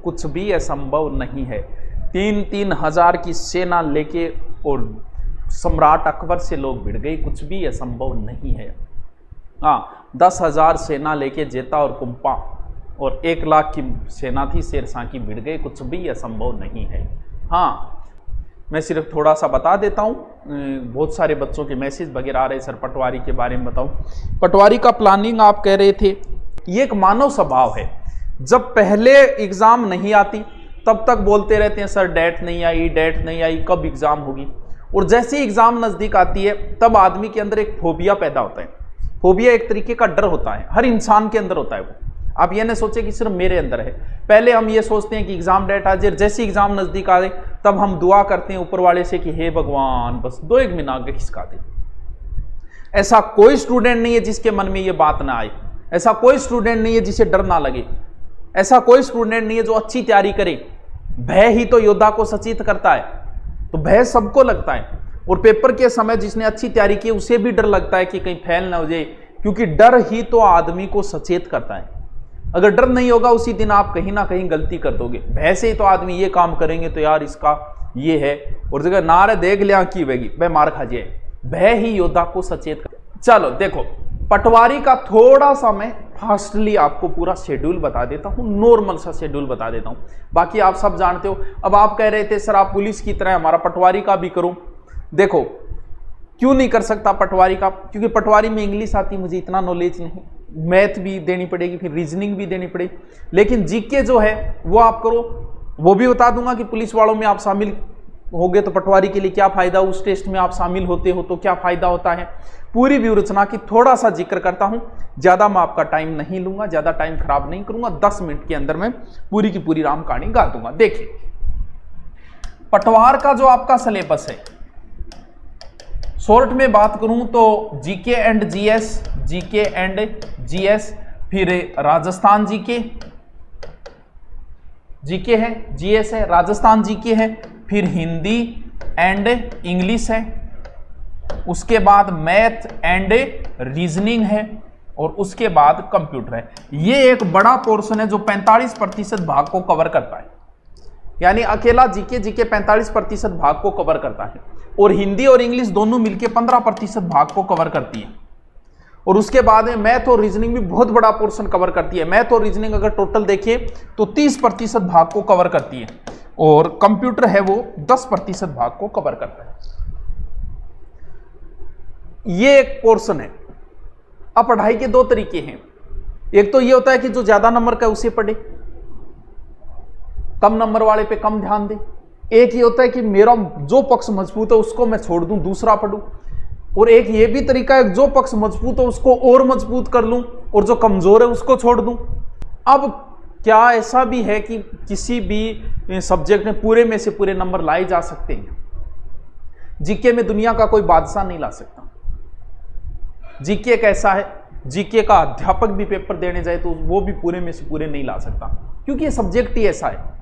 कुछ भी असंभव नहीं है। 3-3 हजार की सेना लेके और सम्राट अकबर से लोग भिड़ गए, कुछ भी असंभव नहीं है। हाँ, 10,000 सेना लेके जेता और कुंपा और 1 लाख की सेना थी शेरशाह की, भिड़ गए, कुछ भी असंभव नहीं है। हाँ, मैं सिर्फ थोड़ा सा बता देता हूँ, बहुत सारे बच्चों के मैसेज वगैरह आ रहे, सर पटवारी के बारे में बताऊँ। पटवारी का प्लानिंग आप कह रहे थे, ये एक मानव स्वभाव है। जब पहले एग्जाम नहीं आती तब तक बोलते रहते हैं सर डेट नहीं आई, डेट नहीं आई, कब एग्जाम होगी। और जैसे ही एग्जाम नजदीक आती है तब आदमी के अंदर एक फोबिया पैदा होता है। फोबिया एक तरीके का डर होता है, हर इंसान के अंदर होता है वो। आप ये ना सोचे कि सिर्फ मेरे अंदर है। पहले हम ये सोचते हैं कि एग्जाम डेट आ जाए, जैसे एग्जाम नजदीक आ जाए तब हम दुआ करते हैं ऊपर वाले से कि हे भगवान बस 2-1 महीना आगे खिसका दे। ऐसा कोई स्टूडेंट नहीं है जिसके मन में ये बात ना आए, ऐसा कोई स्टूडेंट नहीं है जिसे डर ना लगे, ऐसा कोई स्टूडेंट नहीं है जो अच्छी तैयारी करे। भय ही तो योद्धा को सचेत करता है, तो भय सबको लगता है। और पेपर के समय जिसने अच्छी तैयारी की उसे भी डर लगता है कि कहीं फेल ना हो जाए, क्योंकि डर ही तो आदमी को सचेत करता है। अगर डर नहीं होगा उसी दिन आप कहीं ना कहीं गलती कर दोगे। भय से ही तो आदमी ये काम करेंगे तो यार इसका ये है, और जगह नारे देख लिया की वेगी वह मार खा जाए। भय ही योद्धा को सचेत कर। चलो देखो, पटवारी का थोड़ा सा मैं फास्टली आपको पूरा शेड्यूल बता देता हूं, नॉर्मल सा शेड्यूल बता देता हूं, बाकी आप सब जानते हो। अब आप कह रहे थे सर आप पुलिस की तरह हमारा पटवारी का भी करूं। देखो क्यों नहीं कर सकता पटवारी का, क्योंकि पटवारी में इंग्लिश आती, मुझे इतना नॉलेज नहीं, मैथ भी देनी पड़ेगी, फिर रीजनिंग भी देनी पड़ेगी। लेकिन जीके जो है वो आप करो, वो भी बता दूंगा कि पुलिस वालों में आप शामिल हो गए तो पटवारी के लिए क्या फायदा, उस टेस्ट में आप शामिल होते हो तो क्या फायदा होता है। पूरी व्यूरचना की थोड़ा सा जिक्र करता हूं, ज्यादा मैं आपका टाइम नहीं लूंगा, ज्यादा टाइम खराब नहीं करूंगा। 10 मिनट के अंदर मैं पूरी की पूरी राम कहानी गा दूंगा। देखिए, पटवार का जो आपका सिलेबस है, शॉर्ट में बात करूं तो GK and GS, GK and GS, फिर राजस्थान जीके, जीके है, जीएस है, राजस्थान जीके है, फिर हिंदी एंड इंग्लिश है, उसके बाद मैथ एंड रीजनिंग है, और उसके बाद कंप्यूटर है। ये एक बड़ा पोर्शन है जो 45% भाग को कवर करता है, यानी अकेला जीके 45% भाग को कवर करता है, और हिंदी और इंग्लिश दोनों मिलकर 15% भाग को कवर करती है। और उसके बाद में मैथ और रीजनिंग भी बहुत बड़ा पोर्शन कवर करती है। मैथ और रीजनिंग अगर टोटल देखिए तो 30% भाग को कवर करती है, और कंप्यूटर है वो 10% भाग को कवर करता है। ये एक पोर्शन है। अब पढ़ाई के 2 तरीके हैं, एक तो ये होता है कि जो ज्यादा नंबर का उसे पढ़े, कम नंबर वाले पे कम ध्यान दे। एक ये होता है कि मेरा जो पक्ष मजबूत है उसको मैं छोड़ दूं, दूसरा पढ़ूं। और एक ये भी तरीका है जो पक्ष मजबूत है उसको और मजबूत कर लूं, और जो कमजोर है उसको छोड़ दूं। अब क्या ऐसा भी है कि किसी भी सब्जेक्ट में पूरे में से पूरे नंबर लाए जा सकते हैं? जीके में दुनिया का कोई बादशाह नहीं ला सकता। जीके एक ऐसा है, जीके का अध्यापक भी पेपर देने जाए तो वो भी पूरे में से पूरे नहीं ला सकता, क्योंकि ये सब्जेक्ट ही ऐसा है।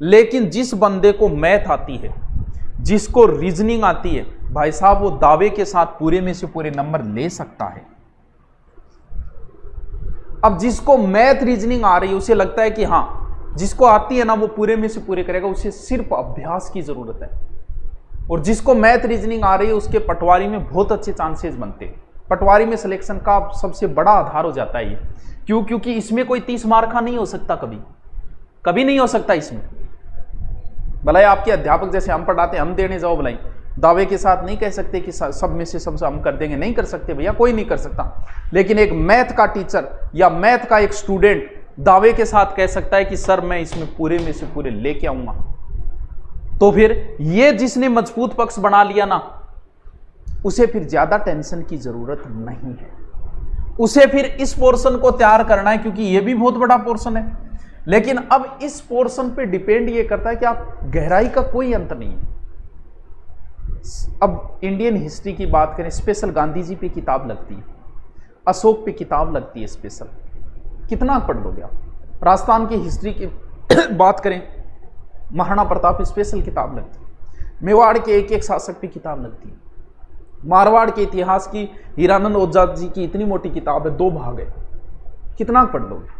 लेकिन जिस बंदे को मैथ आती है, जिसको रीजनिंग आती है, भाई साहब वो दावे के साथ पूरे में से पूरे नंबर ले सकता है। अब जिसको मैथ रीजनिंग आ रही है उसे लगता है कि हाँ जिसको आती है ना वो पूरे में से पूरे करेगा, उसे सिर्फ अभ्यास की जरूरत है। और जिसको मैथ रीजनिंग आ रही है उसके पटवारी में बहुत अच्छे चांसेस बनते हैं। पटवारी में सिलेक्शन का सबसे बड़ा आधार हो जाता है ये। क्यों? क्योंकि इसमें कोई 30 मार्क का नहीं हो सकता, कभी नहीं हो सकता इसमें। भलाई आपके अध्यापक जैसे हम पढ़ाते हैं, हम देने जाओ भलाई, दावे के साथ नहीं कह सकते कि सब में से सबसे हम कर देंगे, नहीं कर सकते भैया, कोई नहीं कर सकता। लेकिन एक मैथ का टीचर या मैथ का एक स्टूडेंट दावे के साथ कह सकता है कि सर मैं इसमें पूरे में से पूरे लेके आऊंगा। तो फिर ये जिसने मजबूत पक्ष बना लिया ना, उसे फिर ज्यादा टेंशन की जरूरत नहीं है। उसे फिर इस पोर्शन को तैयार करना है, क्योंकि ये भी बहुत बड़ा पोर्शन है। लेकिन अब इस पोर्शन पे डिपेंड ये करता है कि आप गहराई का कोई अंत नहीं है। अब इंडियन हिस्ट्री की बात करें, स्पेशल गांधी जी पे किताब लगती है, अशोक पे किताब लगती है स्पेशल, कितना पढ़ लोगे आप? राजस्थान की हिस्ट्री की बात करें, महाराणा प्रताप स्पेशल किताब लगती है, मेवाड़ के एक एक शासक पे किताब लगती है, मारवाड़ के इतिहास की हीरानंद ओझा जी की इतनी मोटी किताब है, 2 भाग है, कितना पढ़ लोगे?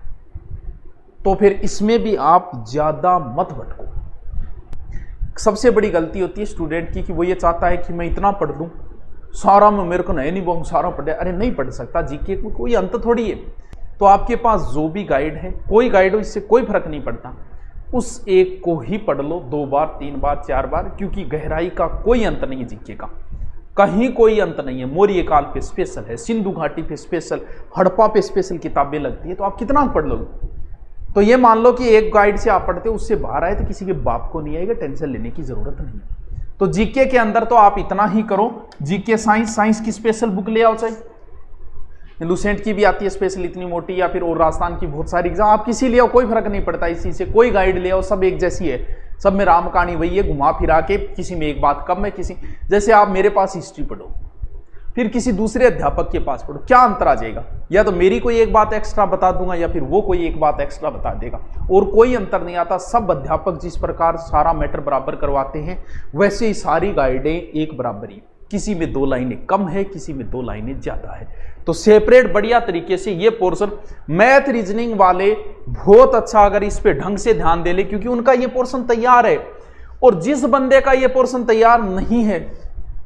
तो फिर इसमें भी आप ज़्यादा मत भटको। सबसे बड़ी गलती होती है स्टूडेंट की कि वो ये चाहता है कि मैं इतना पढ़ लूँ, सारा में मेरे को नहीं बहुत सारा पढ़े। अरे नहीं पढ़ सकता, जीके को कोई अंत थोड़ी है। तो आपके पास जो भी गाइड है, कोई गाइड हो, इससे कोई फर्क नहीं पड़ता, उस एक को ही पढ़ लो 2 बार 3 बार 4 बार, क्योंकि गहराई का कोई अंत नहीं है जीके का, कहीं कोई अंत नहीं है। मौर्य काल पे स्पेशल है, सिंधु घाटी पे स्पेशल, हड़प्पा पे स्पेशल किताबें लगती है, तो आप कितना पढ़ लोगे। तो ये मान लो कि एक गाइड से आप पढ़ते हो, उससे बाहर आए तो किसी के बाप को नहीं आएगा, टेंशन लेने की जरूरत नहीं है। तो जीके के अंदर तो आप इतना ही करो, जीके साइंस की स्पेशल बुक ले आओ, चाहे लुसेंट की भी आती है स्पेशल इतनी मोटी, या फिर और राजस्थान की बहुत सारी एग्जाम, आप किसी ले आओ, कोई फर्क नहीं पड़ता इसी से, कोई गाइड ले आओ, सब एक जैसी है, सब में राम कहानी वही है, घुमा फिरा के किसी में एक बात कम है, किसी जैसे आप मेरे पास हिस्ट्री पढ़ो, फिर किसी दूसरे अध्यापक के पास पढ़ो, क्या अंतर आ जाएगा। या तो मेरी कोई एक बात एक्स्ट्रा बता दूंगा, या फिर वो कोई एक बात एक्स्ट्रा बता देगा, और कोई अंतर नहीं आता। सब अध्यापक जिस प्रकार सारा मैटर बराबर करवाते हैं, वैसे ही सारी गाइडें एक बराबर ही, किसी में 2 लाइनें कम है, किसी में 2 लाइनें ज्यादा है। तो सेपरेट बढ़िया तरीके से ये पोर्शन मैथ रीजनिंग वाले बहुत अच्छा अगर इस पे ढंग से ध्यान दे ले, क्योंकि उनका ये पोर्शन तैयार है। और जिस बंदे का ये पोर्शन तैयार नहीं है,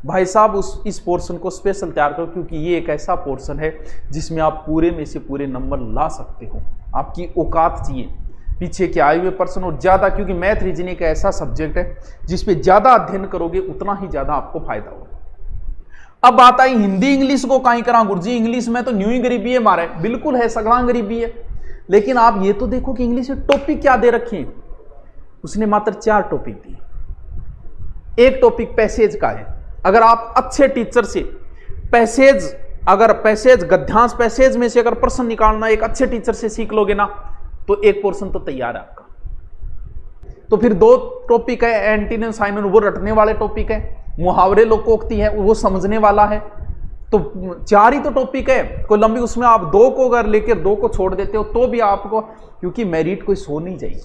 भाई साहब इस पोर्शन को स्पेशल तैयार करो, क्योंकि ये एक ऐसा पोर्शन है जिसमें आप पूरे में से पूरे नंबर ला सकते हो। आपकी औकात चाहिए पीछे के आए हुए पर्सन, और ज्यादा, क्योंकि मैथ रीजनिंग एक ऐसा सब्जेक्ट है जिसपे ज्यादा अध्ययन करोगे उतना ही ज्यादा आपको फायदा होगा। अब बात आई हिंदी इंग्लिश को कहीं करा गुरुजी, इंग्लिश में तो न्यू ही गरीबी है मारे, बिल्कुल है, सगड़ा गरीबी है। लेकिन आप ये तो देखो कि इंग्लिश में टॉपिक क्या दे रखे हैं, उसने मात्र 4 टॉपिक दिए। एक टॉपिक पैसेज का है, अगर आप अच्छे टीचर से पैसेज, अगर पैसेज गद्यांश पैसेज में से अगर प्रश्न निकालना एक अच्छे टीचर से सीख लोगे ना, तो एक पोर्शन तो तैयार है आपका। तो फिर 2 टॉपिक है, एंटीनिम साइनोनिम वो रटने वाले टॉपिक है, मुहावरे लोकोक्ति है वो समझने वाला है। तो 4 ही तो टॉपिक है, कोई लंबी, उसमें आप 2 को अगर लेकर 2 को छोड़ देते हो तो भी आपको, क्योंकि मेरिट कोई सो नहीं जाएगी,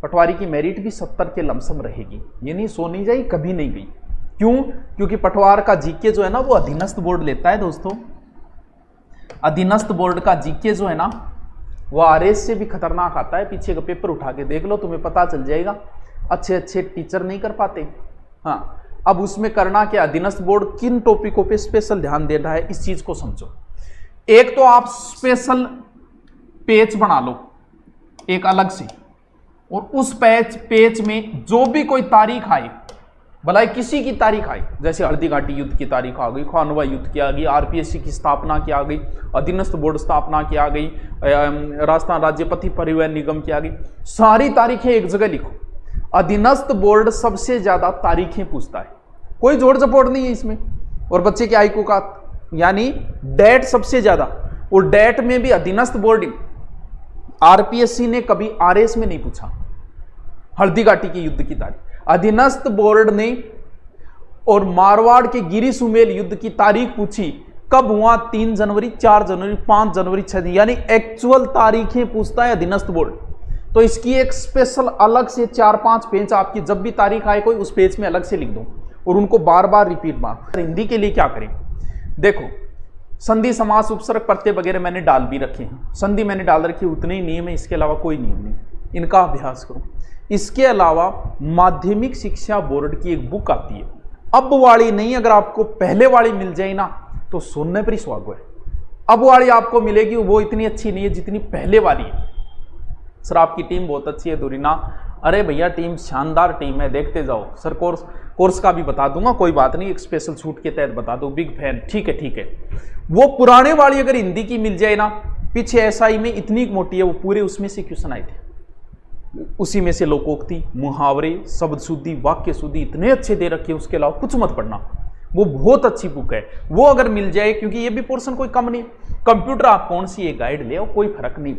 पटवारी की मेरिट भी 70 के लमसम रहेगी, ये नहीं सो नहीं जाएगी, कभी नहीं गई। क्यों? क्योंकि पटवार का जीके जो है ना वो अधीनस्थ बोर्ड लेता है दोस्तों। अधीनस्थ बोर्ड का जीके जो है ना वो आरएस से भी खतरनाक आता है। पीछे का पेपर उठा के देख लो, तुम्हें पता चल जाएगा। अच्छे अच्छे टीचर नहीं कर पाते। हाँ, अब उसमें करना क्या, अधीनस्थ बोर्ड किन टॉपिकों पे स्पेशल ध्यान दे रहा है, इस चीज को समझो। एक तो आप स्पेशल पेज बना लो एक अलग से, और उस पेज में जो भी कोई तारीख आए, भला किसी की तारीख आई, जैसे हल्दी घाटी युद्ध की तारीख आ गई, खानवा युद्ध की आ गई, आरपीएससी की स्थापना की आ गई, अधीनस्थ बोर्ड स्थापना की आ गई, राजस्थान राज्य पथ परिवहन निगम की आ गई, सारी तारीखें एक जगह लिखो। अधीनस्थ बोर्ड सबसे ज्यादा तारीखें पूछता है, कोई जोड़ जपोड़ नहीं है इसमें। और बच्चे के आयु का यानी डेट सबसे ज्यादा, और डेट में भी अधीनस्थ बोर्ड, आरपीएससी ने कभी आरएस में नहीं पूछा हल्दी घाटी के युद्ध की तारीख। अधीनस्थ बोर्ड ने और मारवाड़ के गिरी सुमेल युद्ध की तारीख पूछी, कब हुआ, 3 जनवरी, 4 जनवरी, 5 जनवरी, 6 जनवरी, यानी एक्चुअल तारीखें पूछता है अधीनस्थ बोर्ड। तो इसकी एक स्पेशल अलग से 4-5 पेज आपकी, जब भी तारीख आए कोई उस पेज में अलग से लिख दो, और उनको बार बार रिपीट मार। हिंदी के लिए क्या करें, देखो संधि समास उपसर्ग प्रत्यय वगैरह मैंने डाल भी रखे हैं, संधि मैंने डाल रखी, उतने ही नियम है, इसके अलावा कोई नियम नहीं, इनका अभ्यास करो। इसके अलावा माध्यमिक शिक्षा बोर्ड की एक बुक आती है, अब वाली नहीं, अगर आपको पहले वाली मिल जाए ना तो सुनने पर ही स्वागत है। अब वाली आपको मिलेगी, वो इतनी अच्छी नहीं है जितनी पहले वाली है। सर आपकी टीम बहुत अच्छी है दुरीना, अरे भैया टीम शानदार टीम है, देखते जाओ। सर कोर्स का भी बता दूंगा, कोई बात नहीं, एक स्पेशल छूट के तहत बता दो, बिग फैन, ठीक है ठीक है। वो पुराने वाली अगर हिंदी की मिल जाए ना, पीछे एसआई में इतनी मोटी है, वो पूरे उसमें से क्वेश्चन आए थे, उसी में से लोकोक्ति, मुहावरे, शब्द शुद्धि, वाक्य शुद्धि इतने अच्छे दे रखे, उसके अलावा कुछ मत पढ़ना, वो बहुत अच्छी बुक है। वो अगर मिल जाए, क्योंकि ये भी पोर्शन कोई कम नहीं, कंप्यूटर आप कौन सी एक गाइड ले आओ, कोई फर्क नहीं।